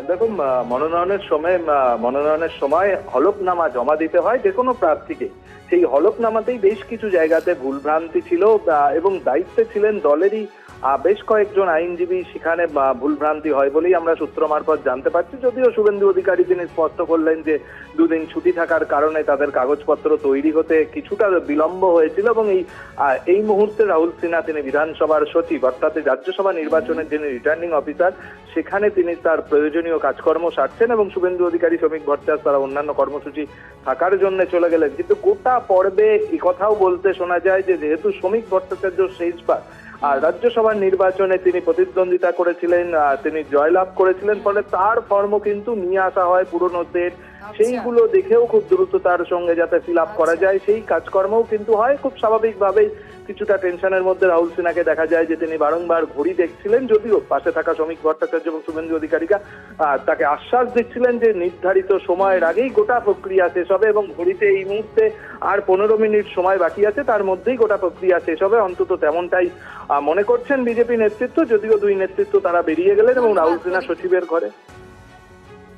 দেখুন, মনোনয়নের সময় হলফনামা জমা দিতে হয় যে কোনো প্রার্থীকে। সেই হলফনামাতেই বেশ কিছু জায়গাতে ভুলভ্রান্তি ছিল, এবং দায়িত্বে ছিলেন দলেরই বেশ কয়েকজন আইনজীবী। সেখানে ভুলভ্রান্তি হয় বলেই আমরা সূত্র মারফত জানতে পারছি। যদিও শুভেন্দু অধিকারী তিনি স্পষ্ট করলেন যে দুদিন ছুটি থাকার কারণে তাদের কাগজপত্র তৈরি হতে কিছুটা বিলম্ব হয়েছিল, এবং এই মুহূর্তে রাহুল সিনহা তিনি বিধানসভার সচিব, অর্থাৎ রাজ্যসভা নির্বাচনের যিনি রিটার্নিং অফিসার, সেখানে তিনি তার প্রয়োজনীয় কাজকর্ম সারছেন, এবং শুভেন্দু অধিকারী, শ্রমিক ভট্টাচার্য তারা অন্যান্য কর্মসূচি থাকার জন্য চলে গেলেন। কিন্তু গোটা পর্বে এই কথাও বলতে শোনা যায় যে যেহেতু শ্রমিক ভট্টাচার্য শেষবার আর রাজ্যসভার নির্বাচনে তিনি প্রতিদ্বন্দ্বিতা করেছিলেন, তিনি জয়লাভ করেছিলেন, ফলে তার ফর্ম কিন্তু নিয়ে আসা হয় পুরনো সেট। সেইগুলো দেখেও খুব দ্রুত তার সঙ্গে যাতে ফিল আপ করা যায় সেই কাজকর্মও কিন্তু হয়। খুব স্বাভাবিকভাবেই কিছুটা টেনশনের মধ্যে রাহুল সিনহাকে দেখা যায় যে তিনি বারংবার ঘড়ি দেখছিলেন, যদিও পাশে থাকা শ্রমিক ভট্টাচার্য এবং শুভেন্দু অধিকারীরা তাকে আশ্বাস দিচ্ছিলেন যে নির্ধারিত সময়ের আগেই গোটা প্রক্রিয়া শেষ হবে, এবং ঘড়িতে এই মুহূর্তে আর 15 মিনিট সময় বাকি আছে, তার মধ্যেই গোটা প্রক্রিয়া শেষ হবে, অন্তত তেমনটাই মনে করছেন বিজেপি নেতৃত্ব। যদিও দুই নেতৃত্ব তারা বেরিয়ে গেলেন এবং রাহুল সিনহা সচিবের ঘরে।